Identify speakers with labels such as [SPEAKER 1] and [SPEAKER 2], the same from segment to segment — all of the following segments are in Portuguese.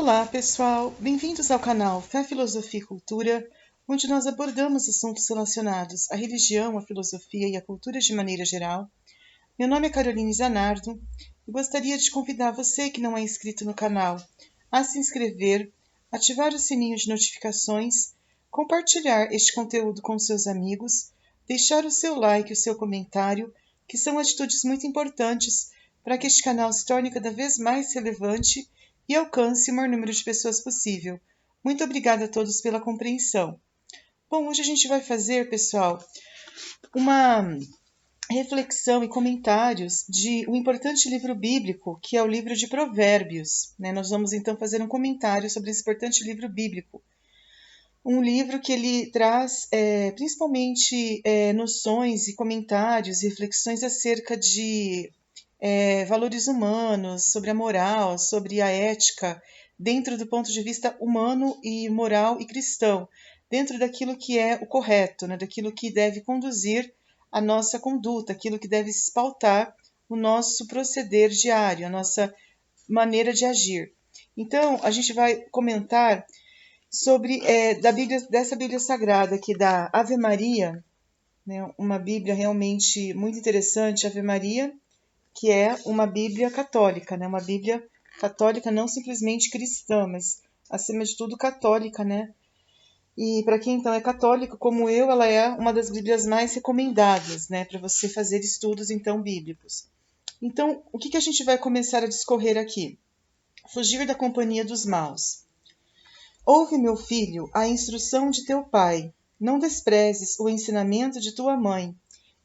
[SPEAKER 1] Olá, pessoal! Bem-vindos ao canal Fé, Filosofia e Cultura, onde nós abordamos assuntos relacionados à religião, à filosofia e à cultura de maneira geral. Meu nome é Caroline Zanardo e gostaria de convidar você que não é inscrito no canal a se inscrever, ativar o sininho de notificações, compartilhar este conteúdo com seus amigos, deixar o seu like e o seu comentário, que são atitudes muito importantes para que este canal se torne cada vez mais relevante e alcance o maior número de pessoas possível. Muito obrigada a todos pela compreensão. Bom, hoje a gente vai fazer, pessoal, uma reflexão e comentários de um importante livro bíblico, que é o livro de Provérbios. Nós vamos então fazer um comentário sobre esse importante livro bíblico. Um livro que ele traz principalmente noções e comentários, reflexões acerca de valores humanos, sobre a moral, sobre a ética, dentro do ponto de vista humano e moral e cristão, dentro daquilo que é o correto, daquilo que deve conduzir a nossa conduta, aquilo que deve pautar o nosso proceder diário, a nossa maneira de agir. Então, a gente vai comentar sobre dessa Bíblia Sagrada aqui da Ave Maria, uma Bíblia realmente muito interessante, Ave Maria, que é uma Bíblia católica, uma Bíblia católica não simplesmente cristã, mas acima de tudo católica, E para quem então é católico, como eu, ela é uma das Bíblias mais recomendadas, para você fazer estudos então bíblicos. Então, o que a gente vai começar a discorrer aqui? Fugir da companhia dos maus. Ouve, meu filho, a instrução de teu pai. Não desprezes o ensinamento de tua mãe.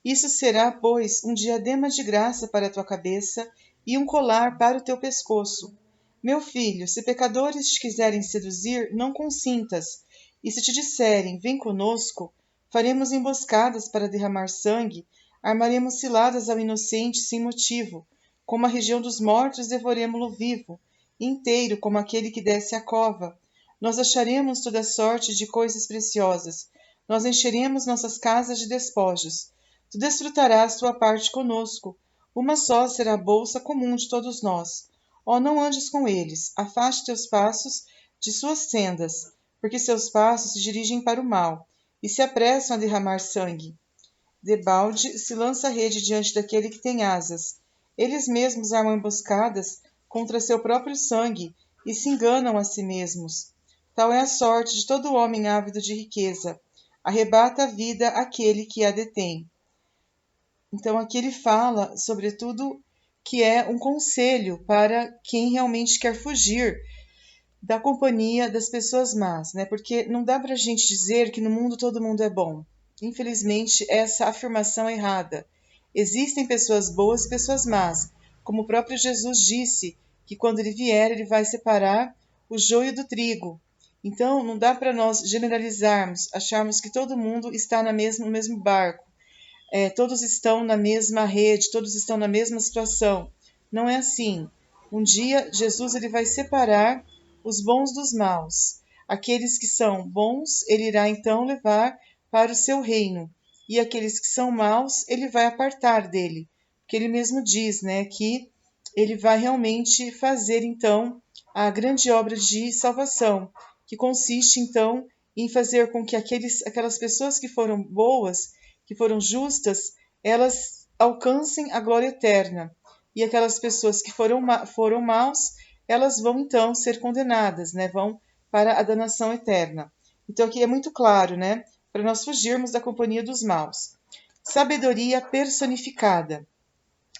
[SPEAKER 1] Isso será, pois, um diadema de graça para a tua cabeça e um colar para o teu pescoço. Meu filho, se pecadores te quiserem seduzir, não consintas. E se te disserem, vem conosco, faremos emboscadas para derramar sangue, armaremos ciladas ao inocente sem motivo. Como a região dos mortos, devoremo-lo vivo, inteiro como aquele que desce à cova. Nós acharemos toda sorte de coisas preciosas. Nós encheremos nossas casas de despojos. Tu desfrutarás tua parte conosco. Uma só será a bolsa comum de todos nós. Ó, não andes com eles, afaste teus passos de suas sendas, porque seus passos se dirigem para o mal, e se apressam a derramar sangue. Debalde se lança a rede diante daquele que tem asas. Eles mesmos armam emboscadas contra seu próprio sangue, e se enganam a si mesmos. Tal é a sorte de todo homem ávido de riqueza. Arrebata a vida àquele que a detém. Então, aqui ele fala, sobretudo, que é um conselho para quem realmente quer fugir da companhia das pessoas más, Porque não dá para a gente dizer que no mundo todo mundo é bom. Infelizmente, essa afirmação é errada. Existem pessoas boas e pessoas más, como o próprio Jesus disse, que quando ele vier, ele vai separar o joio do trigo. Então, não dá para nós generalizarmos, acharmos que todo mundo está no mesmo barco. Todos estão na mesma rede, todos estão na mesma situação. Não é assim. Um dia, Jesus ele vai separar os bons dos maus. Aqueles que são bons, ele irá então levar para o seu reino. E aqueles que são maus, ele vai apartar dele. Porque ele mesmo diz, que ele vai realmente fazer então a grande obra de salvação, que consiste então em fazer com que aquelas pessoas que foram boas, que foram justas, elas alcancem a glória eterna. E aquelas pessoas que foram maus, elas vão então ser condenadas, vão para a danação eterna. Então aqui é muito claro, para nós fugirmos da companhia dos maus. Sabedoria personificada.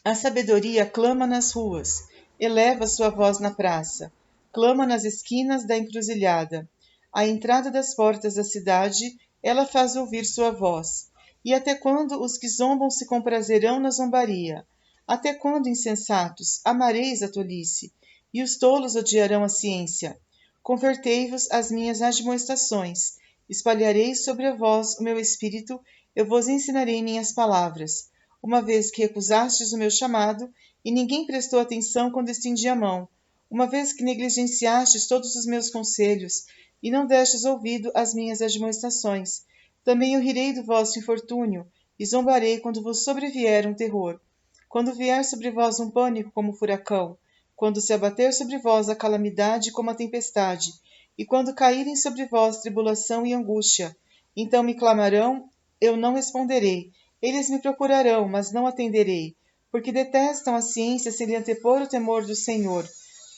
[SPEAKER 1] A sabedoria clama nas ruas, eleva sua voz na praça, clama nas esquinas da encruzilhada. À entrada das portas da cidade, ela faz ouvir sua voz. E até quando os que zombam se comprazerão na zombaria? Até quando, insensatos, amareis a tolice? E os tolos odiarão a ciência? Convertei-vos às minhas admoestações. Espalharei sobre a vós o meu espírito, eu vos ensinarei minhas palavras. Uma vez que recusastes o meu chamado, e ninguém prestou atenção quando estendi a mão, uma vez que negligenciastes todos os meus conselhos, e não destes ouvido às minhas admoestações, também eu rirei do vosso infortúnio, e zombarei quando vos sobrevier um terror. Quando vier sobre vós um pânico como furacão, quando se abater sobre vós a calamidade como a tempestade, e quando caírem sobre vós tribulação e angústia, então me clamarão, eu não responderei. Eles me procurarão, mas não atenderei, porque detestam a ciência sem lhe antepor o temor do Senhor,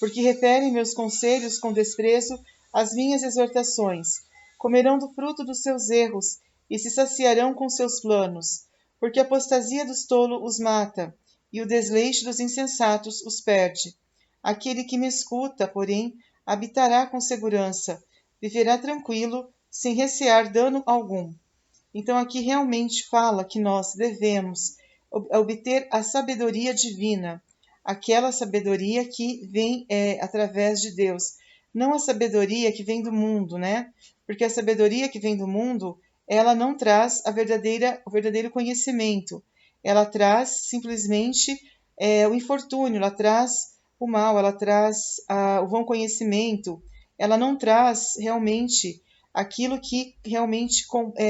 [SPEAKER 1] porque referem meus conselhos com desprezo às minhas exortações. Comerão do fruto dos seus erros e se saciarão com seus planos, porque a apostasia dos tolos os mata, e o desleixo dos insensatos os perde. Aquele que me escuta, porém, habitará com segurança, viverá tranquilo, sem recear dano algum. Então aqui realmente fala que nós devemos obter a sabedoria divina, aquela sabedoria que vem através de Deus, não a sabedoria que vem do mundo, né? Porque a sabedoria que vem do mundo, ela não traz o verdadeiro conhecimento, ela traz simplesmente o infortúnio, ela traz o mal, ela traz o vão conhecimento, ela não traz realmente aquilo que realmente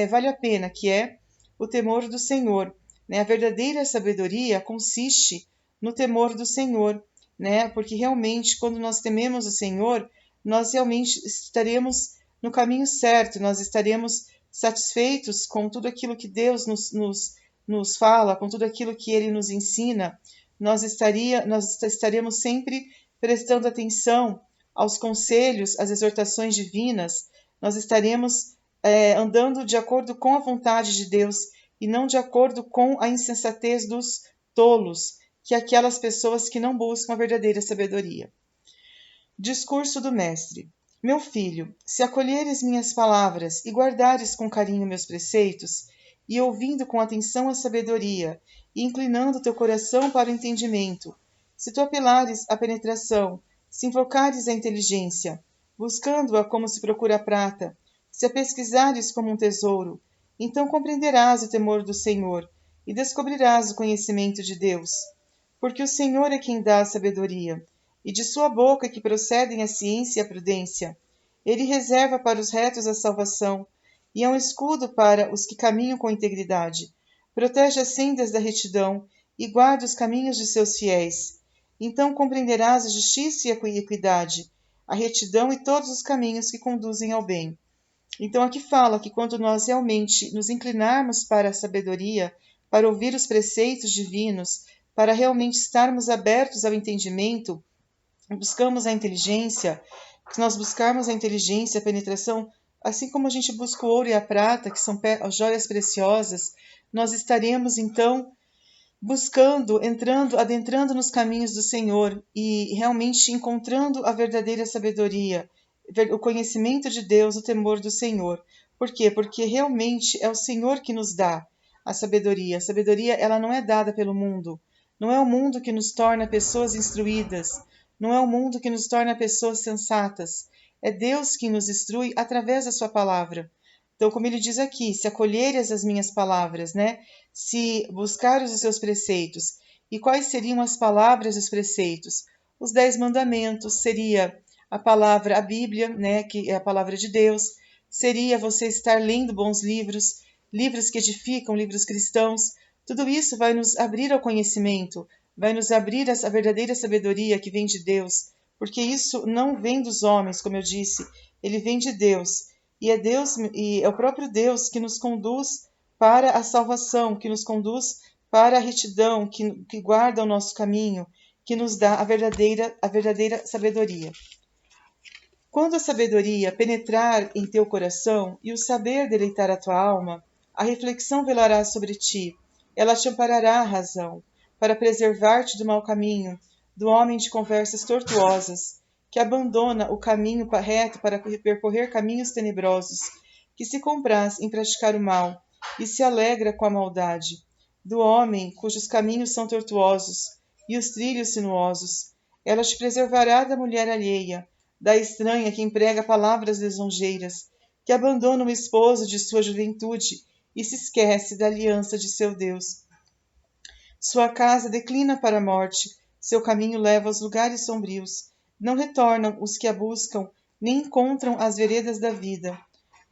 [SPEAKER 1] vale a pena, que é o temor do Senhor. Né? A verdadeira sabedoria consiste no temor do Senhor, né? Porque realmente, quando nós tememos o Senhor, nós realmente estaremos no caminho certo, nós estaremos satisfeitos com tudo aquilo que Deus nos fala, com tudo aquilo que Ele nos ensina, nós estaremos sempre prestando atenção aos conselhos, às exortações divinas, nós estaremos andando de acordo com a vontade de Deus e não de acordo com a insensatez dos tolos, que é aquelas pessoas que não buscam a verdadeira sabedoria. Discurso do Mestre. Meu filho, se acolheres minhas palavras e guardares com carinho meus preceitos, e ouvindo com atenção a sabedoria, e inclinando teu coração para o entendimento, se tu apelares à penetração, se invocares a inteligência, buscando-a como se procura a prata, se a pesquisares como um tesouro, então compreenderás o temor do Senhor e descobrirás o conhecimento de Deus. Porque o Senhor é quem dá a sabedoria, e de sua boca é que procedem a ciência e a prudência. Ele reserva para os retos a salvação, e é um escudo para os que caminham com integridade. Protege as sendas da retidão e guarda os caminhos de seus fiéis. Então compreenderás a justiça e a equidade, a retidão e todos os caminhos que conduzem ao bem. Então aqui fala que quando nós realmente nos inclinarmos para a sabedoria, para ouvir os preceitos divinos, para realmente estarmos abertos ao entendimento, buscamos a inteligência, se nós buscarmos a inteligência, a penetração, assim como a gente busca o ouro e a prata, que são joias preciosas, nós estaremos então buscando, adentrando nos caminhos do Senhor e realmente encontrando a verdadeira sabedoria, o conhecimento de Deus, o temor do Senhor. Por quê? Porque realmente é o Senhor que nos dá a sabedoria. A sabedoria, ela não é dada pelo mundo. Não é o mundo que nos torna pessoas instruídas. Não é o mundo que nos torna pessoas sensatas. É Deus que nos instrui através da sua palavra. Então, como ele diz aqui, se acolheres as minhas palavras, né? Se buscares os seus preceitos. E quais seriam as palavras dos preceitos? Os 10 mandamentos, seria a palavra, a Bíblia, né? Que é a palavra de Deus. Seria você estar lendo bons livros, livros que edificam, livros cristãos. Tudo isso vai nos abrir ao conhecimento, vai nos abrir a verdadeira sabedoria que vem de Deus, porque isso não vem dos homens, como eu disse, ele vem de Deus. E é Deus, e é o próprio Deus que nos conduz para a salvação, que nos conduz para a retidão, que guarda o nosso caminho, que nos dá a verdadeira sabedoria. Quando a sabedoria penetrar em teu coração e o saber deleitar a tua alma, a reflexão velará sobre ti, ela te amparará a razão, para preservar-te do mau caminho, do homem de conversas tortuosas, que abandona o caminho reto para percorrer caminhos tenebrosos, que se compraz em praticar o mal e se alegra com a maldade, do homem cujos caminhos são tortuosos e os trilhos sinuosos. Ela te preservará da mulher alheia, da estranha que emprega palavras lisonjeiras, que abandona o esposo de sua juventude e se esquece da aliança de seu Deus. Sua casa declina para a morte, seu caminho leva aos lugares sombrios. Não retornam os que a buscam, nem encontram as veredas da vida.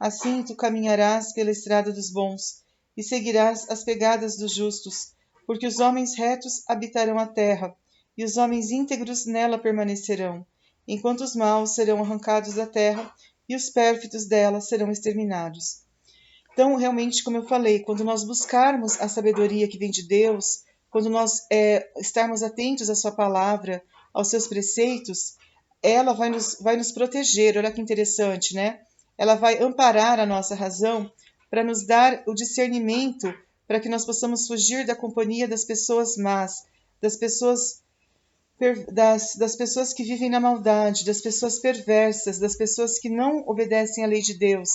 [SPEAKER 1] Assim tu caminharás pela estrada dos bons, e seguirás as pegadas dos justos, porque os homens retos habitarão a terra, e os homens íntegros nela permanecerão, enquanto os maus serão arrancados da terra e os pérfidos dela serão exterminados. Então, realmente, como eu falei, quando nós buscarmos a sabedoria que vem de Deus, quando nós estarmos atentos à sua palavra, aos seus preceitos, ela vai nos proteger. Olha que interessante, né? Ela vai amparar a nossa razão para nos dar o discernimento para que nós possamos fugir da companhia das pessoas más, das pessoas das pessoas que vivem na maldade, das pessoas perversas, das pessoas que não obedecem à lei de Deus,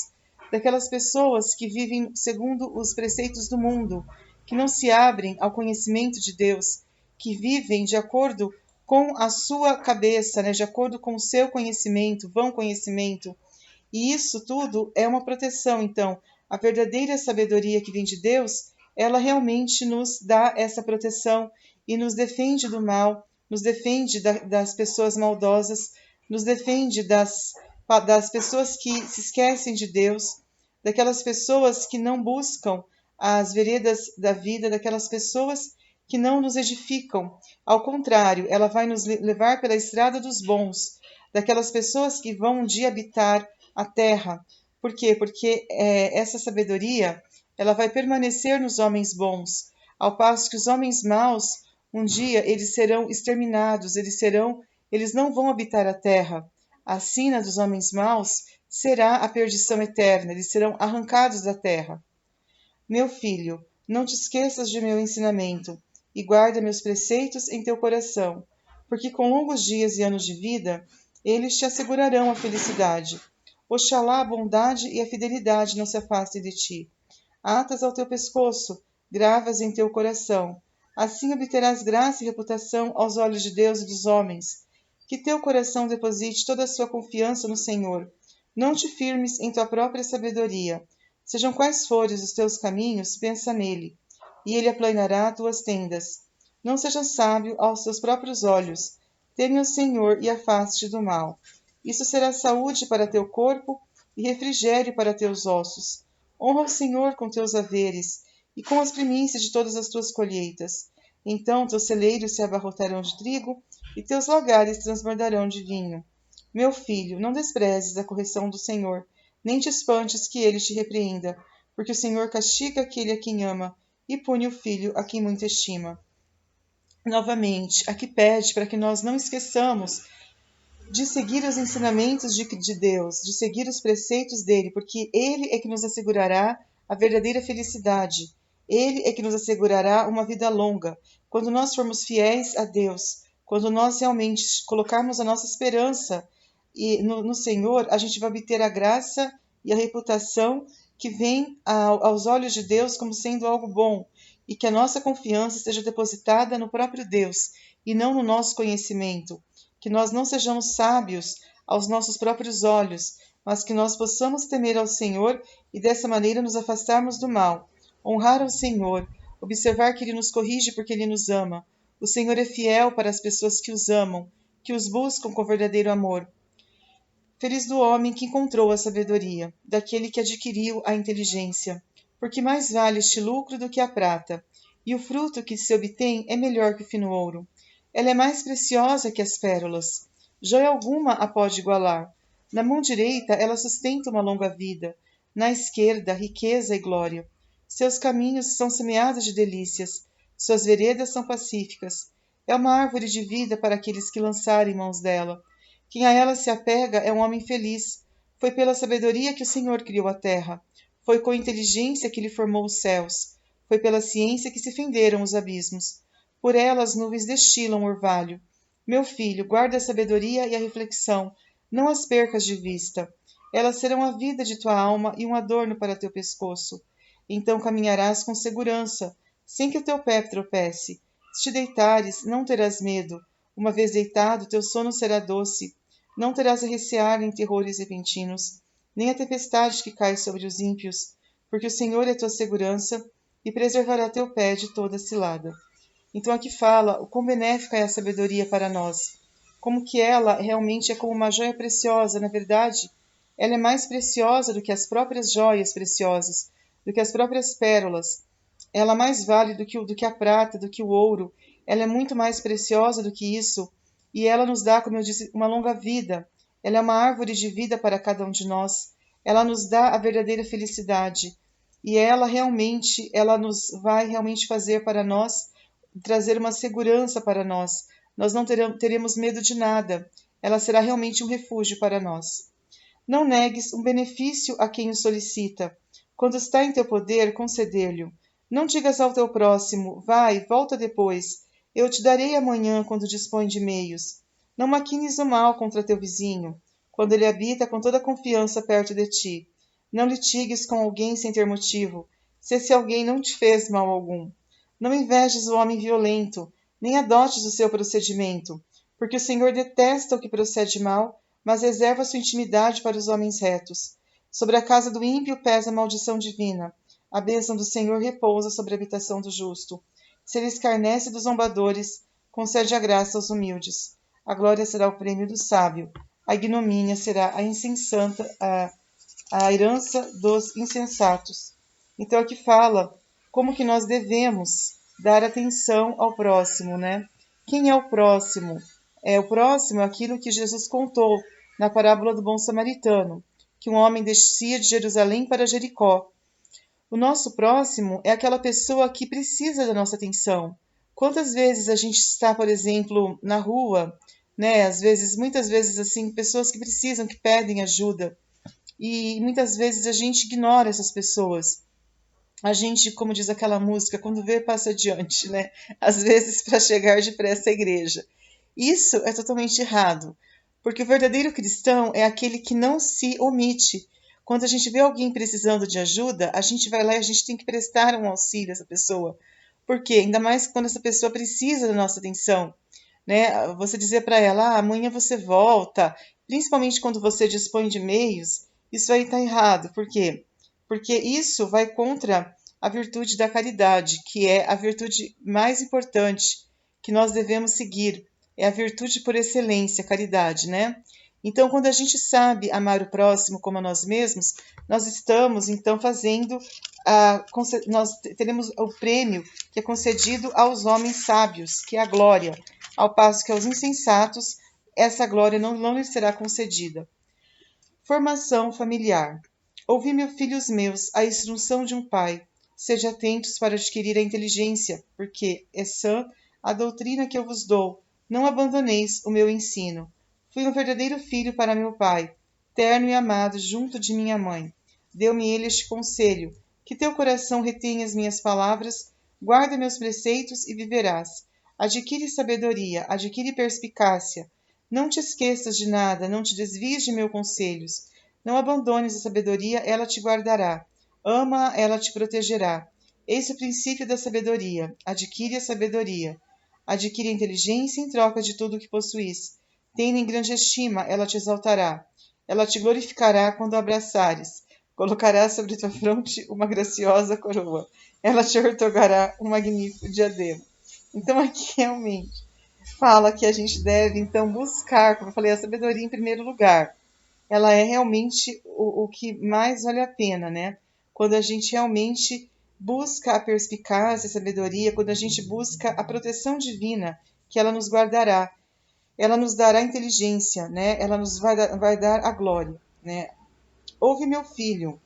[SPEAKER 1] daquelas pessoas que vivem segundo os preceitos do mundo, que não se abrem ao conhecimento de Deus, que vivem de acordo com a sua cabeça, né, de acordo com o seu conhecimento, vão conhecimento. E isso tudo é uma proteção. Então, a verdadeira sabedoria que vem de Deus, ela realmente nos dá essa proteção e nos defende do mal, nos defende das pessoas maldosas, nos defende das pessoas que se esquecem de Deus, daquelas pessoas que não buscam as veredas da vida, daquelas pessoas que não nos edificam. Ao contrário, ela vai nos levar pela estrada dos bons, daquelas pessoas que vão um dia habitar a terra. Por quê? Porque essa sabedoria ela vai permanecer nos homens bons, ao passo que os homens maus um dia eles serão exterminados, eles não vão habitar a terra. A sina dos homens maus será a perdição eterna, eles serão arrancados da terra. Meu filho, não te esqueças de meu ensinamento e guarda meus preceitos em teu coração, porque com longos dias e anos de vida, eles te assegurarão a felicidade. Oxalá a bondade e a fidelidade não se afastem de ti. Atas ao teu pescoço, gravas em teu coração. Assim obterás graça e reputação aos olhos de Deus e dos homens. Que teu coração deposite toda a sua confiança no Senhor. Não te firmes em tua própria sabedoria. Sejam quais forem os teus caminhos, pensa nele, e ele aplanará tuas tendas. Não sejas sábio aos teus próprios olhos. Teme o Senhor e afaste-te do mal. Isso será saúde para teu corpo e refrigério para teus ossos. Honra o Senhor com teus haveres e com as primícias de todas as tuas colheitas. Então teus celeiros se abarrotarão de trigo e teus lagares transbordarão de vinho. Meu filho, não desprezes a correção do Senhor, nem te espantes que ele te repreenda, porque o Senhor castiga aquele a quem ama e pune o filho a quem muito estima. Novamente, aqui pede para que nós não esqueçamos de seguir os ensinamentos de Deus, de seguir os preceitos dele, porque ele é que nos assegurará a verdadeira felicidade. Ele é que nos assegurará uma vida longa. Quando nós formos fiéis a Deus, quando nós realmente colocarmos a nossa esperança no Senhor, a gente vai obter a graça e a reputação que vem aos olhos de Deus como sendo algo bom, e que a nossa confiança esteja depositada no próprio Deus e não no nosso conhecimento. Que nós não sejamos sábios aos nossos próprios olhos, mas que nós possamos temer ao Senhor e dessa maneira nos afastarmos do mal. Honrar ao Senhor, observar que Ele nos corrige porque Ele nos ama. O Senhor é fiel para as pessoas que os amam, que os buscam com verdadeiro amor. Feliz do homem que encontrou a sabedoria, daquele que adquiriu a inteligência, porque mais vale este lucro do que a prata, e o fruto que se obtém é melhor que o fino ouro. Ela é mais preciosa que as pérolas. Joia alguma a pode igualar. Na mão direita ela sustenta uma longa vida, na esquerda riqueza e glória. Seus caminhos são semeados de delícias, suas veredas são pacíficas. É uma árvore de vida para aqueles que lançarem mãos dela. Quem a ela se apega é um homem feliz. Foi pela sabedoria que o Senhor criou a terra. Foi com inteligência que ele formou os céus. Foi pela ciência que se fenderam os abismos. Por ela as nuvens destilam orvalho. Meu filho, guarda a sabedoria e a reflexão. Não as percas de vista. Elas serão a vida de tua alma e um adorno para teu pescoço. Então caminharás com segurança, sem que o teu pé tropece. Se te deitares, não terás medo. Uma vez deitado, teu sono será doce. Não terás a recear em terrores repentinos, nem a tempestade que cai sobre os ímpios, porque o Senhor é tua segurança e preservará teu pé de toda cilada. Então aqui fala o quão benéfica é a sabedoria para nós, como que ela realmente é como uma joia preciosa. Na verdade, ela é mais preciosa do que as próprias joias preciosas, do que as próprias pérolas. Ela mais vale do que a prata, do que o ouro. Ela é muito mais preciosa do que isso, e ela nos dá, como eu disse, uma longa vida. Ela é uma árvore de vida para cada um de nós. Ela nos dá a verdadeira felicidade. E ela nos vai realmente fazer para nós, trazer uma segurança para nós. Nós não teremos medo de nada. Ela será realmente um refúgio para nós. Não negues um benefício a quem o solicita. Quando está em teu poder, conceder-lhe. Não digas ao teu próximo, vai, volta depois. Eu te darei amanhã quando dispõe de meios. Não maquines o mal contra teu vizinho, quando ele habita com toda a confiança perto de ti. Não litigues com alguém sem ter motivo, se esse alguém não te fez mal algum. Não invejes o homem violento, nem adotes o seu procedimento, porque o Senhor detesta o que procede mal, mas reserva sua intimidade para os homens retos. Sobre a casa do ímpio pesa a maldição divina. A bênção do Senhor repousa sobre a habitação do justo. Se ele escarnece dos zombadores, concede a graça aos humildes. A glória será o prêmio do sábio. A ignomínia será a herança dos insensatos. Então aqui fala como que nós devemos dar atenção ao próximo, né? Quem é o próximo? O próximo é aquilo que Jesus contou na parábola do bom samaritano, que um homem descia de Jerusalém para Jericó. O nosso próximo é aquela pessoa que precisa da nossa atenção. Quantas vezes a gente está, por exemplo, na rua, né? Muitas vezes assim, pessoas que precisam, que pedem ajuda, e muitas vezes a gente ignora essas pessoas. A gente, como diz aquela música, quando vê, passa adiante, né? Às vezes para chegar depressa à igreja. Isso é totalmente errado, porque o verdadeiro cristão é aquele que não se omite. Quando a gente vê alguém precisando de ajuda, a gente vai lá e a gente tem que prestar um auxílio a essa pessoa. Por quê? Ainda mais quando essa pessoa precisa da nossa atenção, né? Você dizer para ela, amanhã você volta, principalmente quando você dispõe de meios, isso aí está errado. Por quê? Porque isso vai contra a virtude da caridade, que é a virtude mais importante que nós devemos seguir. É a virtude por excelência, a caridade, né? Então, quando a gente sabe amar o próximo como a nós mesmos, nós estamos, então, nós teremos o prêmio que é concedido aos homens sábios, que é a glória, ao passo que aos insensatos, essa glória não lhes será concedida. Formação familiar. Ouvi, meus filhos meus, a instrução de um pai. Sede atentos para adquirir a inteligência, porque é sã a doutrina que eu vos dou. Não abandoneis o meu ensino. Fui um verdadeiro filho para meu pai, terno e amado junto de minha mãe. Deu-me ele este conselho, que teu coração retenha as minhas palavras, guarda meus preceitos e viverás. Adquire sabedoria, adquire perspicácia. Não te esqueças de nada, não te desvies de meus conselhos. Não abandones a sabedoria, ela te guardará. Ama, ela te protegerá. Eis o princípio da sabedoria. Adquire a sabedoria. Adquire a inteligência em troca de tudo o que possuís. Tem-na em grande estima, ela te exaltará. Ela te glorificará quando a abraçares. Colocará sobre tua fronte uma graciosa coroa. Ela te outorgará um magnífico diadema. Então aqui realmente fala que a gente deve então buscar, como eu falei, a sabedoria em primeiro lugar. Ela é realmente o que mais vale a pena, né? Quando a gente realmente busca a perspicácia, a sabedoria, quando a gente busca a proteção divina, que ela nos guardará, ela nos dará inteligência, né? Ela nos vai dar a glória, né? Ouve, meu filho,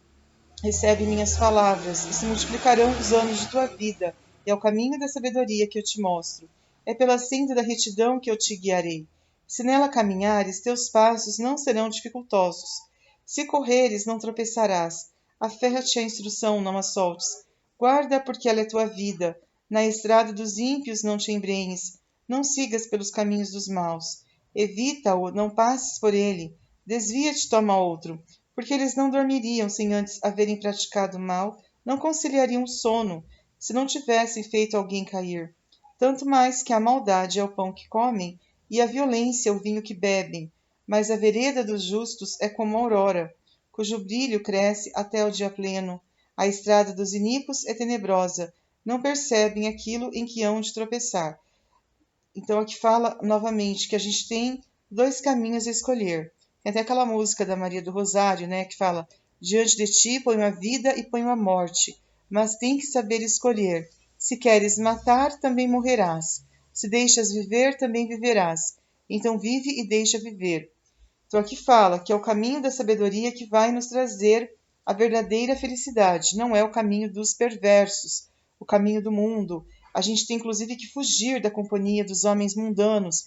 [SPEAKER 1] recebe minhas palavras, e se multiplicarão os anos de tua vida, e é o caminho da sabedoria que eu te mostro. É pela senda da retidão que eu te guiarei. Se nela caminhares, teus passos não serão dificultosos. Se correres, não tropeçarás. Aferra-te à instrução, não a soltes. Guarda, porque ela é tua vida. Na estrada dos ímpios não te embrenhes. Não sigas pelos caminhos dos maus. Evita-o, não passes por ele. Desvia-te, toma outro, porque eles não dormiriam sem antes haverem praticado mal, não conciliariam o sono, se não tivessem feito alguém cair. Tanto mais que a maldade é o pão que comem, e a violência é o vinho que bebem. Mas a vereda dos justos é como a aurora, cujo brilho cresce até o dia pleno. A estrada dos iníquos é tenebrosa, não percebem aquilo em que hão de tropeçar. Então aqui fala novamente que a gente tem dois caminhos a escolher. Tem até aquela música da Maria do Rosário, né, que fala: diante de ti ponho a vida e ponho a morte, mas tem que saber escolher. Se queres matar, também morrerás. Se deixas viver, também viverás. Então vive e deixa viver. Então aqui fala que é o caminho da sabedoria que vai nos trazer a verdadeira felicidade, não é o caminho dos perversos, o caminho do mundo. A gente tem inclusive que fugir da companhia dos homens mundanos,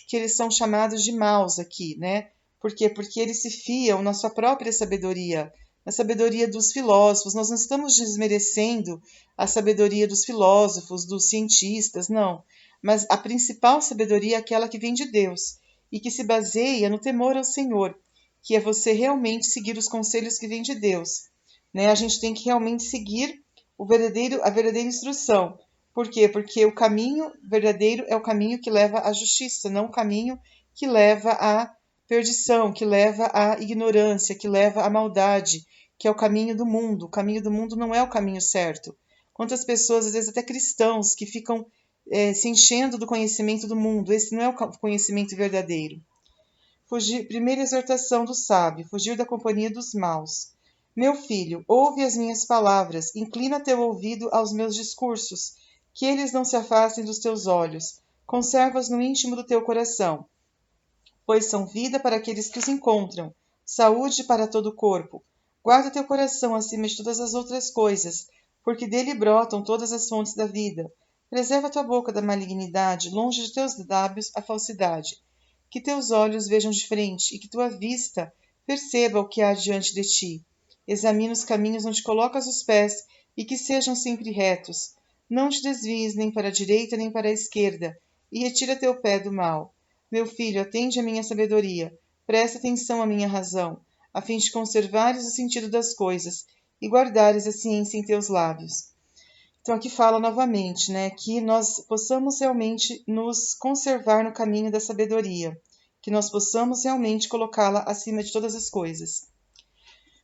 [SPEAKER 1] que eles são chamados de maus aqui, né? Por quê? Porque eles se fiam na sua própria sabedoria, na sabedoria dos filósofos. Nós não estamos desmerecendo a sabedoria dos filósofos, dos cientistas, não. Mas a principal sabedoria é aquela que vem de Deus e que se baseia no temor ao Senhor, que é você realmente seguir os conselhos que vêm de Deus, né? A gente tem que realmente seguir a verdadeira instrução. Por quê? Porque o caminho verdadeiro é o caminho que leva à justiça, não o caminho que leva à perdição, que leva à ignorância, que leva à maldade, que é o caminho do mundo. O caminho do mundo não é o caminho certo. Quantas pessoas, às vezes até cristãos, que ficam se enchendo do conhecimento do mundo. Esse não é o conhecimento verdadeiro. Primeira exortação do sábio, fugir da companhia dos maus. Meu filho, ouve as minhas palavras, inclina teu ouvido aos meus discursos, que eles não se afastem dos teus olhos. Conserva-os no íntimo do teu coração, pois são vida para aqueles que os encontram, saúde para todo o corpo. Guarda teu coração acima de todas as outras coisas, porque dele brotam todas as fontes da vida. Preserva tua boca da malignidade, longe de teus lábios a falsidade. Que teus olhos vejam de frente e que tua vista perceba o que há diante de ti. Examina os caminhos onde colocas os pés e que sejam sempre retos. Não te desvies nem para a direita nem para a esquerda, e retira teu pé do mal. Meu filho, atende à minha sabedoria, presta atenção à minha razão, a fim de conservares o sentido das coisas e guardares a ciência em teus lábios. Então aqui fala novamente, né, que nós possamos realmente nos conservar no caminho da sabedoria, que nós possamos realmente colocá-la acima de todas as coisas.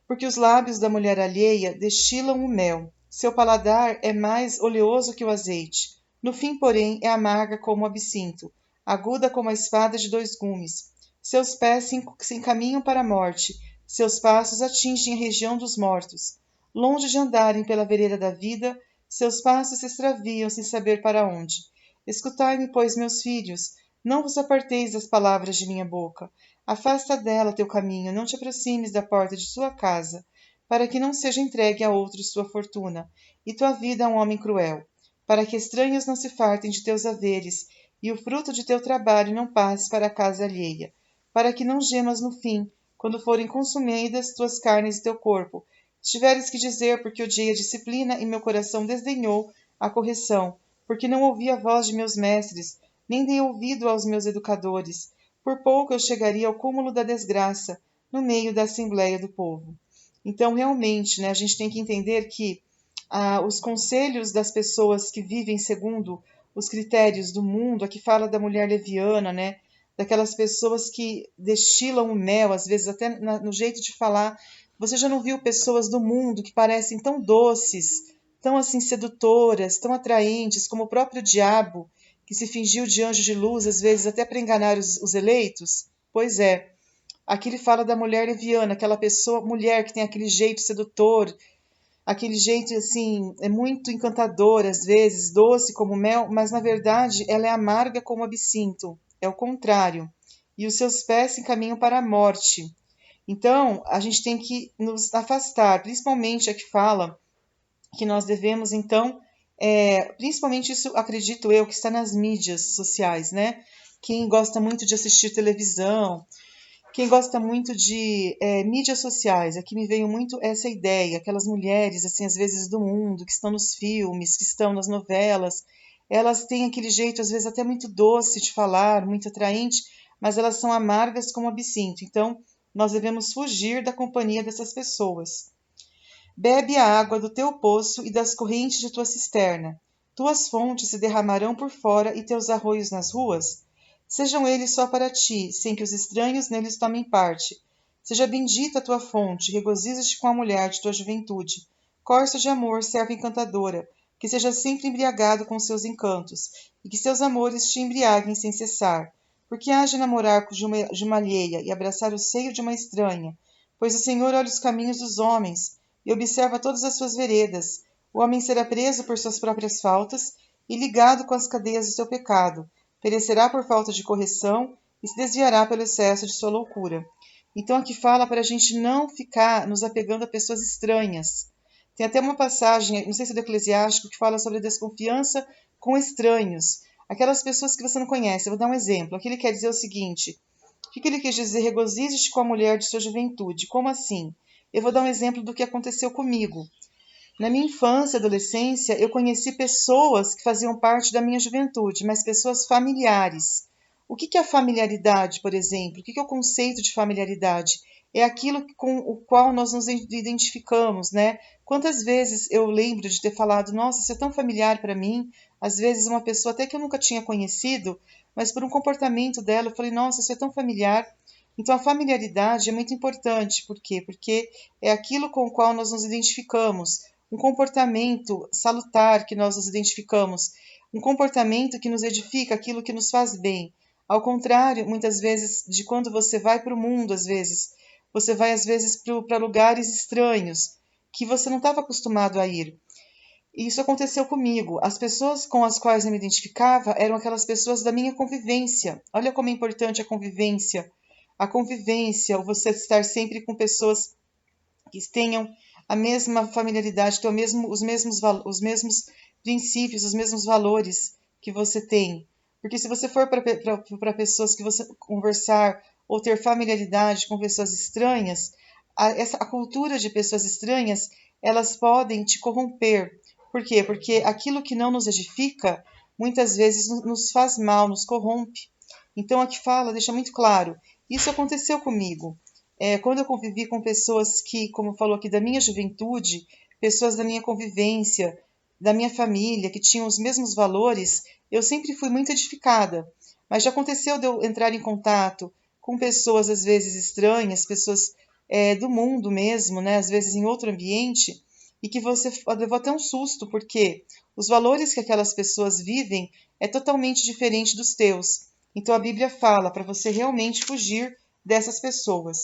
[SPEAKER 1] Porque os lábios da mulher alheia destilam o mel, seu paladar é mais oleoso que o azeite, no fim, porém, é amarga como o absinto, aguda como a espada de dois gumes. Seus pés se encaminham para a morte, seus passos atingem a região dos mortos. Longe de andarem pela vereda da vida, seus passos se extraviam sem saber para onde. Escutai-me, pois, meus filhos, não vos aparteis das palavras de minha boca. Afasta dela teu caminho, não te aproximes da porta de sua casa, para que não seja entregue a outros tua fortuna, e tua vida a um homem cruel, para que estranhos não se fartem de teus haveres, e o fruto de teu trabalho não passe para a casa alheia, para que não gemas no fim, quando forem consumidas tuas carnes e teu corpo. Se tiveres que dizer, porque odiei a disciplina e meu coração desdenhou a correção, porque não ouvi a voz de meus mestres, nem dei ouvido aos meus educadores, por pouco eu chegaria ao cúmulo da desgraça, no meio da assembleia do povo. Então, realmente, né, a gente tem que entender que os conselhos das pessoas que vivem segundo os critérios do mundo, aqui fala da mulher leviana, né, daquelas pessoas que destilam o mel, às vezes até no jeito de falar. Você já não viu pessoas do mundo que parecem tão doces, tão assim sedutoras, tão atraentes, como o próprio diabo, que se fingiu de anjo de luz, às vezes até para enganar os eleitos? Pois é, aqui ele fala da mulher leviana, aquela pessoa, mulher que tem aquele jeito sedutor, aquele jeito assim, é muito encantador, às vezes, doce como mel, mas na verdade ela é amarga como absinto, é o contrário. E os seus pés se encaminham para a morte. Então, a gente tem que nos afastar, principalmente a que fala que nós devemos, então, principalmente isso acredito eu que está nas mídias sociais, né? Quem gosta muito de assistir televisão, quem gosta muito de mídias sociais, aqui me veio muito essa ideia, aquelas mulheres, assim, às vezes do mundo, que estão nos filmes, que estão nas novelas, elas têm aquele jeito, às vezes até muito doce de falar, muito atraente, mas elas são amargas como absinto. Então, nós devemos fugir da companhia dessas pessoas. Bebe a água do teu poço e das correntes de tua cisterna. Tuas fontes se derramarão por fora e teus arroios nas ruas. Sejam eles só para ti, sem que os estranhos neles tomem parte. Seja bendita a tua fonte, regozija-te com a mulher de tua juventude. Corça de amor, serva encantadora, que seja sempre embriagado com seus encantos, e que seus amores te embriaguem sem cessar. Porque há de namorar de uma alheia e abraçar o seio de uma estranha? Pois o Senhor olha os caminhos dos homens e observa todas as suas veredas. O homem será preso por suas próprias faltas, e ligado com as cadeias do seu pecado. Perecerá por falta de correção e se desviará pelo excesso de sua loucura. Então aqui fala para a gente não ficar nos apegando a pessoas estranhas. Tem até uma passagem, não sei se é do Eclesiástico, que fala sobre a desconfiança com estranhos. Aquelas pessoas que você não conhece. Eu vou dar um exemplo. Aqui ele quer dizer o seguinte: o que ele quis dizer? Regozije-te com a mulher de sua juventude. Como assim? Eu vou dar um exemplo do que aconteceu comigo. Na minha infância e adolescência, eu conheci pessoas que faziam parte da minha juventude, mas pessoas familiares. O que é a familiaridade, por exemplo? O que é o conceito de familiaridade? É aquilo com o qual nós nos identificamos, né? Quantas vezes eu lembro de ter falado, nossa, isso é tão familiar para mim. Às vezes uma pessoa até que eu nunca tinha conhecido, mas por um comportamento dela, eu falei, nossa, isso é tão familiar. Então a familiaridade é muito importante. Por quê? Porque é aquilo com o qual nós nos identificamos, um comportamento salutar que nós nos identificamos, um comportamento que nos edifica, aquilo que nos faz bem. Ao contrário, muitas vezes, de quando você vai para o mundo, às vezes, você vai às vezes para lugares estranhos, que você não estava acostumado a ir. E isso aconteceu comigo. As pessoas com as quais eu me identificava eram aquelas pessoas da minha convivência. Olha como é importante a convivência. A convivência, o você estar sempre com pessoas que tenham a mesma familiaridade, tenham os mesmos princípios, os mesmos valores que você tem. Porque se você for para pessoas que você conversar ou ter familiaridade com pessoas estranhas, a cultura de pessoas estranhas, elas podem te corromper. Por quê? Porque aquilo que não nos edifica, muitas vezes nos faz mal, nos corrompe. Então aqui fala, deixa muito claro, isso aconteceu comigo. Quando eu convivi com pessoas que, como falou aqui, da minha juventude, pessoas da minha convivência, da minha família, que tinham os mesmos valores, eu sempre fui muito edificada. Mas já aconteceu de eu entrar em contato com pessoas, às vezes, estranhas, pessoas do mundo mesmo, né? Às vezes em outro ambiente, e que você levou até um susto, porque os valores que aquelas pessoas vivem é totalmente diferente dos teus. Então a Bíblia fala para você realmente fugir dessas pessoas.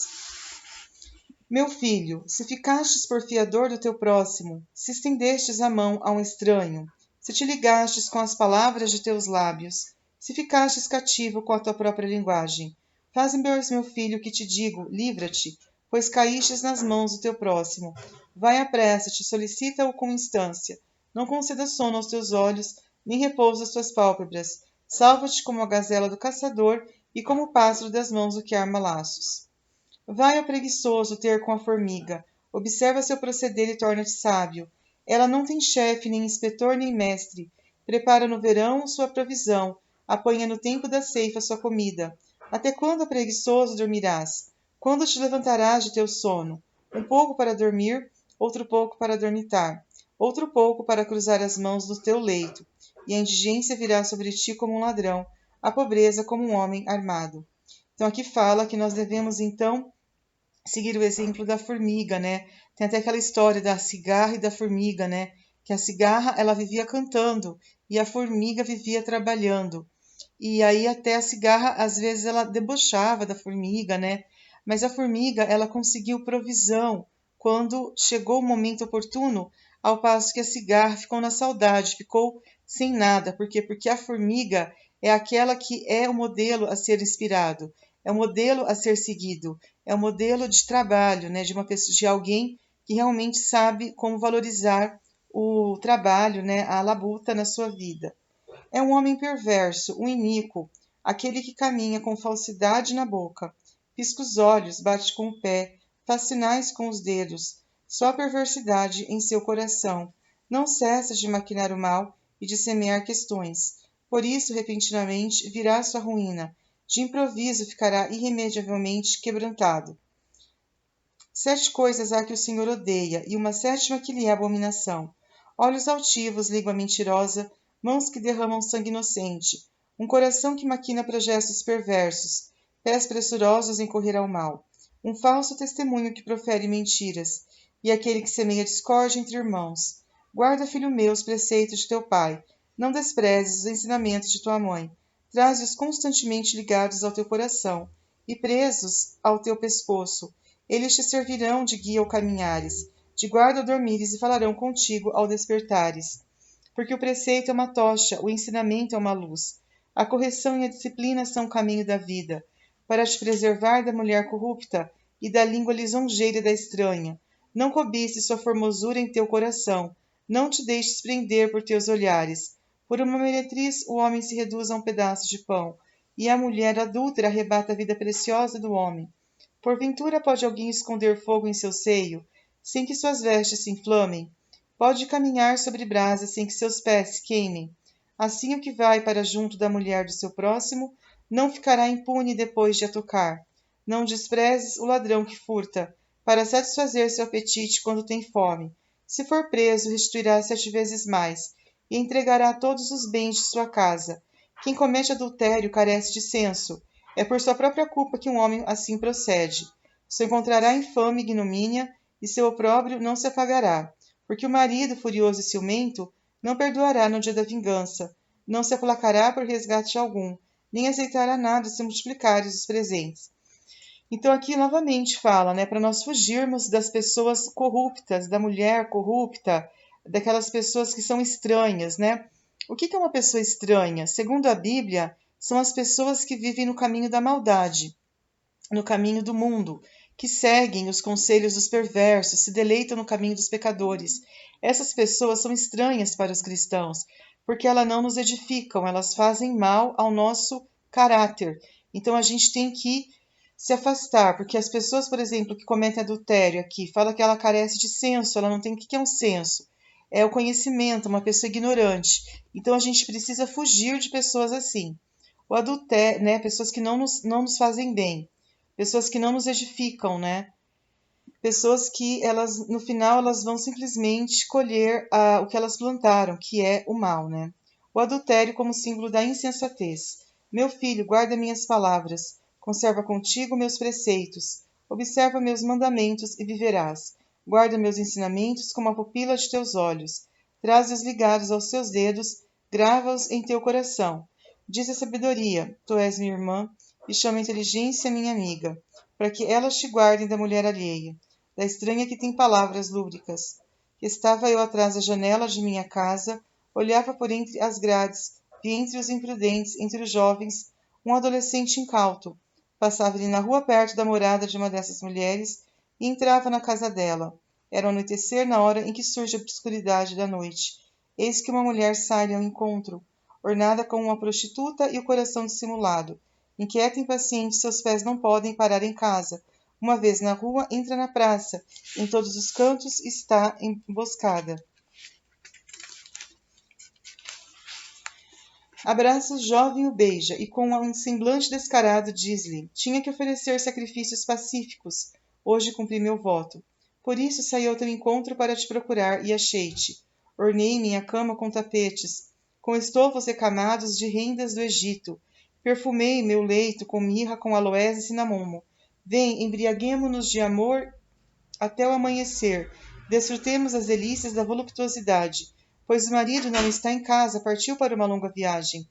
[SPEAKER 1] Meu filho, se ficastes por fiador do teu próximo, se estendestes a mão a um estranho, se te ligastes com as palavras de teus lábios, se ficastes cativo com a tua própria linguagem, faze, meu filho, que te digo, livra-te, pois caístes nas mãos do teu próximo. Vai apressa-te, solicita-o com instância. Não conceda sono aos teus olhos, nem repouso às tuas pálpebras. Salva-te como a gazela do caçador e como o pássaro das mãos do que arma laços. Vai ao preguiçoso ter com a formiga, observa seu proceder e torna-te sábio. Ela não tem chefe, nem inspetor, nem mestre. Prepara no verão sua provisão, apanha no tempo da ceifa sua comida. Até quando, preguiçoso, dormirás? Quando te levantarás de teu sono? Um pouco para dormir, outro pouco para dormitar, outro pouco para cruzar as mãos do teu leito. E a indigência virá sobre ti como um ladrão, a pobreza como um homem armado. Então aqui fala que nós devemos, então, seguir o exemplo da formiga, né? Tem até aquela história da cigarra e da formiga, né? Que a cigarra, ela vivia cantando e a formiga vivia trabalhando. E aí até a cigarra, às vezes, ela debochava da formiga, né? Mas a formiga, ela conseguiu provisão quando chegou o momento oportuno, ao passo que a cigarra ficou na saudade, ficou sem nada. Por quê? Porque a formiga é aquela que é o modelo a ser inspirado, é o modelo a ser seguido, é o modelo de trabalho, né, de uma pessoa, de alguém que realmente sabe como valorizar o trabalho, né, a labuta na sua vida. É um homem perverso, um iníquo, aquele que caminha com falsidade na boca, pisca os olhos, bate com o pé, faz sinais com os dedos, só perversidade em seu coração. Não cessa de maquinar o mal e de semear questões. Por isso, repentinamente, virá sua ruína. De improviso ficará irremediavelmente quebrantado. 7 coisas há que o Senhor odeia, e uma sétima que lhe é abominação: olhos altivos, língua mentirosa, mãos que derramam sangue inocente, um coração que maquina projetos perversos, pés pressurosos em correr ao mal, um falso testemunho que profere mentiras, e aquele que semeia discórdia entre irmãos. Guarda, filho meu, os preceitos de teu pai, não desprezes os ensinamentos de tua mãe. Traze-os constantemente ligados ao teu coração e presos ao teu pescoço. Eles te servirão de guia ao caminhares, de guarda ao dormires e falarão contigo ao despertares. porque o preceito é uma tocha, o ensinamento é uma luz. A correção e a disciplina são o caminho da vida, para te preservar da mulher corrupta e da língua lisonjeira da estranha. Não cobices sua formosura em teu coração, não te deixes prender por teus olhares. Por uma meretriz o homem se reduz a um pedaço de pão, e a mulher adúltera arrebata a vida preciosa do homem. Porventura pode alguém esconder fogo em seu seio, sem que suas vestes se inflamem? Pode caminhar sobre brasas sem que seus pés se queimem? Assim o que vai para junto da mulher do seu próximo não ficará impune depois de a tocar. Não desprezes o ladrão que furta, para satisfazer seu apetite quando tem fome. Se for preso, restituirá 7 vezes mais, e entregará todos os bens de sua casa. Quem comete adultério carece de senso. É por sua própria culpa que um homem assim procede. Se encontrará infame e ignomínia, e seu opróbrio não se apagará. Porque o marido, furioso e ciumento, não perdoará no dia da vingança, não se aplacará por resgate algum, nem aceitará nada se multiplicares os presentes. Então aqui novamente fala, né, para nós fugirmos das pessoas corruptas, da mulher corrupta, daquelas pessoas que são estranhas, né? O que é uma pessoa estranha? Segundo a Bíblia, são as pessoas que vivem no caminho da maldade, no caminho do mundo, que seguem os conselhos dos perversos, se deleitam no caminho dos pecadores. Essas pessoas são estranhas para os cristãos, porque elas não nos edificam, elas fazem mal ao nosso caráter. Então a gente tem que se afastar, porque as pessoas, por exemplo, que cometem adultério aqui, fala que ela carece de senso, ela não tem o que é um senso? É o conhecimento, uma pessoa ignorante. Então a gente precisa fugir de pessoas assim. O adultério, né, pessoas que não nos fazem bem, pessoas que não nos edificam, né? Pessoas que elas no final elas vão simplesmente colher o que elas plantaram, que é o mal, né? O adultério como símbolo da insensatez. Meu filho, guarda minhas palavras, conserva contigo meus preceitos, observa meus mandamentos e viverás. Guarda meus ensinamentos como a pupila de teus olhos, traze-os ligados aos teus dedos, grava-os em teu coração. Diz a sabedoria, tu és minha irmã, e chama a inteligência minha amiga, para que elas te guardem da mulher alheia, da estranha que tem palavras lúbricas. Estava eu atrás da janela de minha casa, olhava por entre as grades, vi entre os imprudentes, entre os jovens, um adolescente incauto. Passava-lhe na rua perto da morada de uma dessas mulheres e entrava na casa dela. Era o anoitecer na hora em que surge a obscuridade da noite. Eis que uma mulher sai ao encontro, ornada como uma prostituta e o coração dissimulado. Inquieta e impaciente, seus pés não podem parar em casa. Uma vez na rua, entra na praça. Em todos os cantos está emboscada. Abraça o jovem e o beija, e com um semblante descarado diz-lhe: tinha que oferecer sacrifícios pacíficos. Hoje cumpri meu voto. Por isso saí ao teu encontro para te procurar, e achei-te. Ornei minha cama com tapetes, com estofos recamados de rendas do Egito. Perfumei meu leito com mirra, com aloés e cinamomo. Vem, embriaguemo-nos de amor até o amanhecer. Desfrutemos as delícias da voluptuosidade, pois o marido não está em casa, partiu para uma longa viagem.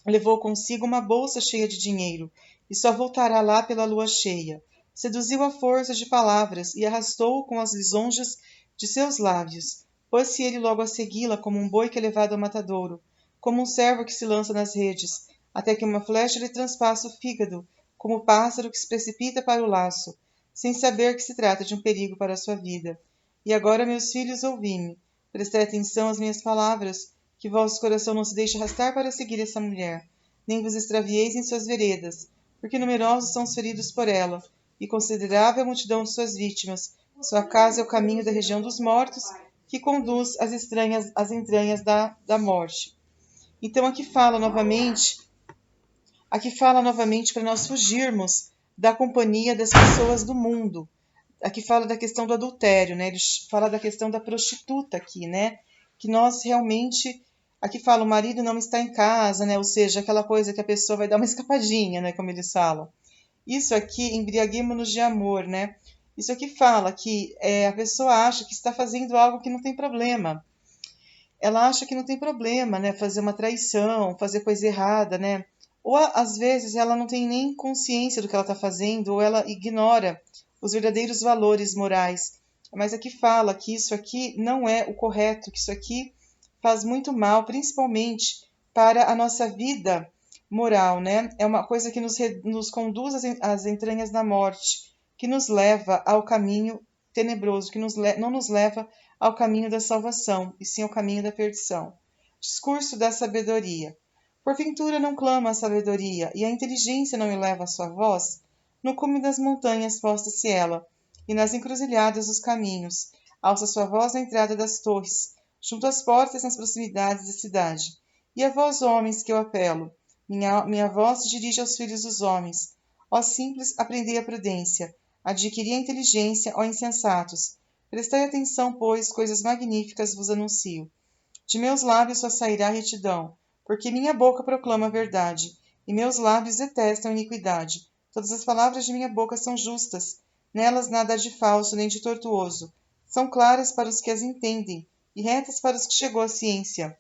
[SPEAKER 1] Levou consigo uma bolsa cheia de dinheiro, e só voltará lá pela lua cheia. Seduziu à força de palavras e arrastou-o com as lisonjas de seus lábios. Pôs-se ele logo a segui-la como um boi que é levado ao matadouro, como um cervo que se lança nas redes, até que uma flecha lhe transpassa o fígado, como o pássaro que se precipita para o laço, sem saber que se trata de um perigo para a sua vida. E agora, meus filhos, ouvi-me. Prestai atenção às minhas palavras, que vosso coração não se deixe arrastar para seguir essa mulher, nem vos extravieis em suas veredas, porque numerosos são os feridos por ela, e considerável a multidão de suas vítimas. Sua casa é o caminho da região dos mortos, que conduz às entranhas da morte. Então aqui fala novamente para nós fugirmos da companhia das pessoas do mundo. Aqui fala da questão do adultério, né? Ele fala da questão da prostituta aqui, né? Que nós realmente, aqui fala, o marido não está em casa, né? Ou seja, aquela coisa que a pessoa vai dar uma escapadinha, né? Como eles falam. Isso aqui, embriaguemo-nos de amor, né? Isso aqui fala que a pessoa acha que está fazendo algo que não tem problema. Ela acha que não tem problema, né? Fazer uma traição, fazer coisa errada, né? Ou às vezes ela não tem nem consciência do que ela está fazendo, ou ela ignora os verdadeiros valores morais. Mas aqui fala que isso aqui não é o correto, que isso aqui faz muito mal, principalmente para a nossa vida moral, né? É uma coisa que nos conduz às entranhas da morte, que nos leva ao caminho tenebroso, que não nos leva ao caminho da salvação, e sim ao caminho da perdição. Discurso da sabedoria. Porventura não clama a sabedoria, e a inteligência não eleva a sua voz? No cume das montanhas posta-se ela, e nas encruzilhadas dos caminhos. Alça sua voz na entrada das torres, junto às portas nas proximidades da cidade. E a vós, homens, que eu apelo, minha voz se dirige aos filhos dos homens. Ó simples, aprendei a prudência, adquiri a inteligência, ó insensatos. Prestai atenção, pois, coisas magníficas vos anuncio. De meus lábios só sairá retidão, porque minha boca proclama a verdade, e meus lábios detestam a iniquidade. Todas as palavras de minha boca são justas, nelas nada há de falso nem de tortuoso. São claras para os que as entendem, e retas para os que chegou a ciência.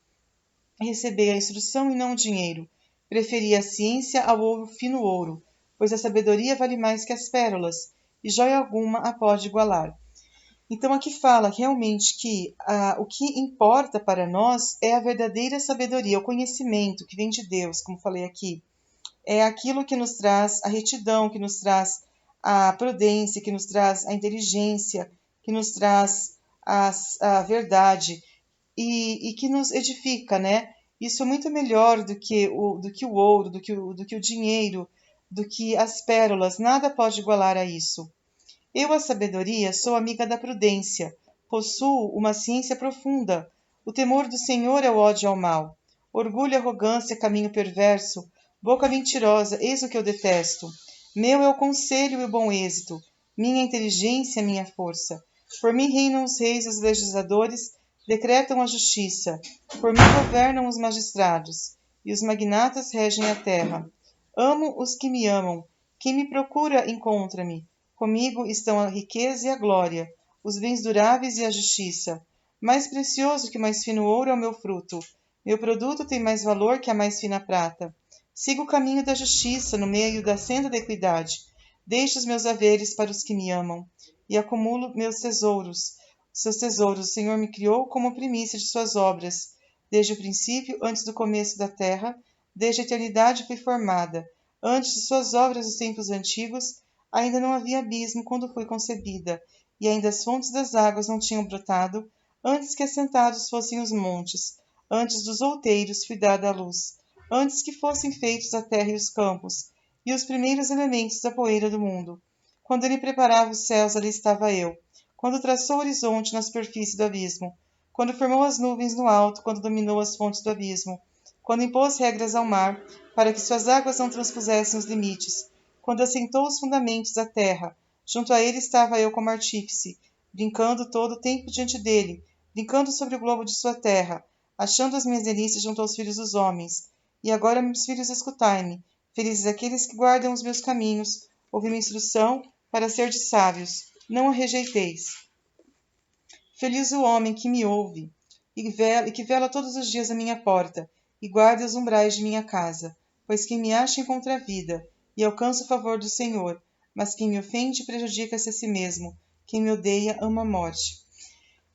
[SPEAKER 1] Recebei a instrução e não o dinheiro. Preferi a ciência ao ouro fino ouro, pois a sabedoria vale mais que as pérolas, e joia alguma a pode igualar. Então aqui fala realmente que o que importa para nós é a verdadeira sabedoria, o conhecimento que vem de Deus, como falei aqui. É aquilo que nos traz a retidão, que nos traz a prudência, que nos traz a inteligência, que nos traz a verdade e que nos edifica, né? Isso é muito melhor do que o ouro, do que o dinheiro, do que as pérolas. Nada pode igualar a isso. Eu, a sabedoria, sou amiga da prudência. Possuo uma ciência profunda. O temor do Senhor é o ódio ao mal. Orgulho e arrogância, caminho perverso. Boca mentirosa, eis o que eu detesto. Meu é o conselho e o bom êxito. Minha inteligência, minha força. Por mim reinam os reis e os legisladores, decretam a justiça. Por mim governam os magistrados, e os magnatas regem a terra. Amo os que me amam. Quem me procura, encontra-me. Comigo estão a riqueza e a glória, os bens duráveis e a justiça. Mais precioso que o mais fino ouro é o meu fruto. Meu produto tem mais valor que a mais fina prata. Sigo o caminho da justiça no meio da senda da equidade. Deixo os meus haveres para os que me amam e acumulo meus tesouros. Seus tesouros o Senhor me criou como primícia de suas obras. Desde o princípio, antes do começo da terra, desde a eternidade foi formada. Antes de suas obras dos tempos antigos, ainda não havia abismo quando fui concebida, e ainda as fontes das águas não tinham brotado, antes que assentados fossem os montes, antes dos outeiros fui dada a luz, antes que fossem feitos a terra e os campos, e os primeiros elementos da poeira do mundo. Quando ele preparava os céus, ali estava eu. Quando traçou o horizonte na superfície do abismo, quando formou as nuvens no alto, quando dominou as fontes do abismo, quando impôs regras ao mar, para que suas águas não transpusessem os limites, quando assentou os fundamentos da terra, junto a ele estava eu como artífice, brincando todo o tempo diante dele, brincando sobre o globo de sua terra, achando as minhas delícias junto aos filhos dos homens. E agora, meus filhos, escutai-me, felizes aqueles que guardam os meus caminhos, ouvi minha instrução para ser de sábios, não a rejeiteis. Feliz o homem que me ouve, e que vela todos os dias a minha porta, e guarda os umbrais de minha casa, pois quem me acha encontra a vida, e alcança o favor do Senhor, mas quem me ofende prejudica-se a si mesmo, quem me odeia ama a morte.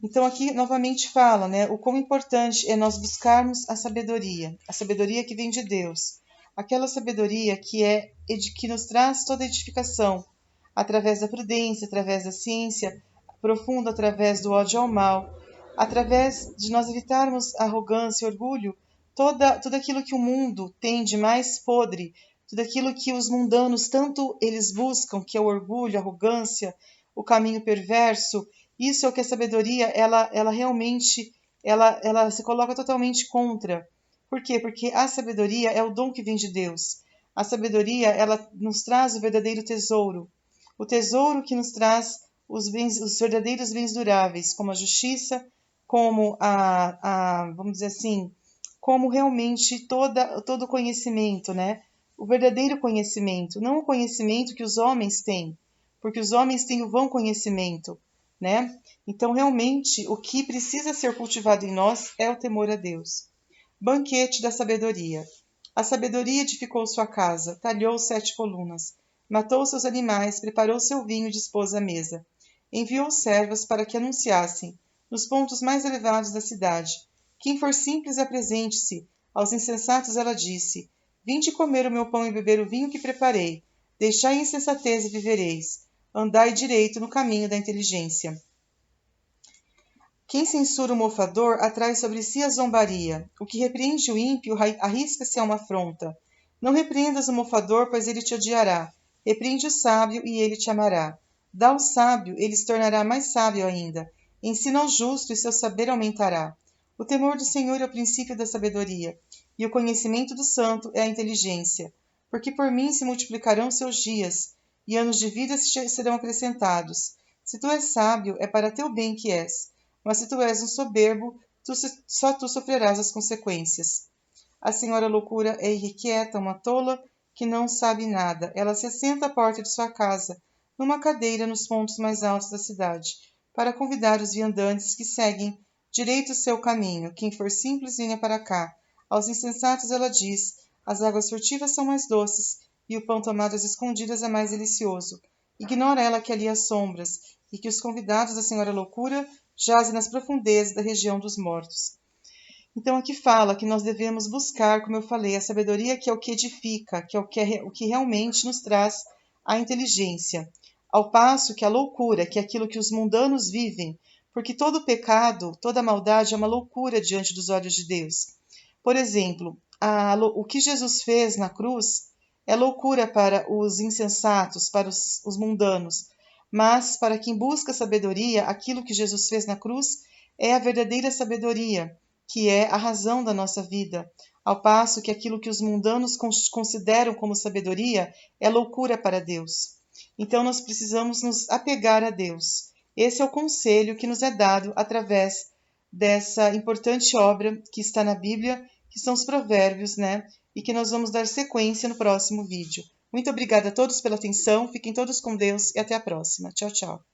[SPEAKER 1] Então aqui novamente fala, né, o quão importante é nós buscarmos a sabedoria que vem de Deus, aquela sabedoria que nos traz toda a edificação, através da prudência, através da ciência profunda, através do ódio ao mal, através de nós evitarmos a arrogância, o orgulho, tudo aquilo que o mundo tem de mais podre, tudo aquilo que os mundanos tanto eles buscam, que é o orgulho, a arrogância, o caminho perverso. Isso é o que a sabedoria, ela realmente, ela se coloca totalmente contra. Por quê? Porque a sabedoria é o dom que vem de Deus. A sabedoria, ela nos traz o verdadeiro tesouro. O tesouro que nos traz os verdadeiros bens duráveis, como a justiça, como vamos dizer assim, como realmente todo o conhecimento, né? O verdadeiro conhecimento, não o conhecimento que os homens têm, porque os homens têm o vão conhecimento, né? Então, realmente, o que precisa ser cultivado em nós é o temor a Deus. Banquete da sabedoria. A sabedoria edificou sua casa, talhou 7 colunas, matou seus animais, preparou seu vinho e dispôs a mesa. Enviou servas para que anunciassem, nos pontos mais elevados da cidade, Quem for simples, apresente-se. Aos insensatos ela disse: Vinde comer o meu pão e beber o vinho que preparei. Deixai a insensatez e vivereis. Andai direito no caminho da inteligência. Quem censura o mofador atrai sobre si a zombaria. O que repreende o ímpio arrisca-se a uma afronta. Não repreendas o mofador, pois ele te odiará. Repreende o sábio e ele te amará. Dá ao sábio, ele se tornará mais sábio ainda. Ensina ao justo e seu saber aumentará. O temor do Senhor é o princípio da sabedoria, e o conhecimento do santo é a inteligência. Porque por mim se multiplicarão seus dias, e anos de vida serão acrescentados. Se tu és sábio, é para teu bem que és. Mas se tu és um soberbo, só tu sofrerás as consequências. A senhora loucura é irrequieta, uma tola que não sabe nada. Ela se assenta à porta de sua casa, numa cadeira nos pontos mais altos da cidade, para convidar os viandantes que seguem direito o seu caminho. Quem for simples, venha para cá. Aos insensatos ela diz: as águas furtivas são mais doces, e o pão tomado às escondidas é mais delicioso. Ignora ela que ali há sombras, e que os convidados da senhora loucura jazem nas profundezas da região dos mortos. Então aqui fala que nós devemos buscar, como eu falei, a sabedoria, que é o que edifica, que é o que realmente nos traz a inteligência. Ao passo que a loucura, que é aquilo que os mundanos vivem, porque todo pecado, toda maldade é uma loucura diante dos olhos de Deus. Por exemplo, o que Jesus fez na cruz é loucura para os insensatos, para os mundanos, mas para quem busca sabedoria, aquilo que Jesus fez na cruz é a verdadeira sabedoria, que é a razão da nossa vida, ao passo que aquilo que os mundanos consideram como sabedoria é loucura para Deus. Então nós precisamos nos apegar a Deus. Esse é o conselho que nos é dado através dessa importante obra que está na Bíblia, que são os provérbios, né? E que nós vamos dar sequência no próximo vídeo. Muito obrigada a todos pela atenção, fiquem todos com Deus e até a próxima. Tchau, tchau.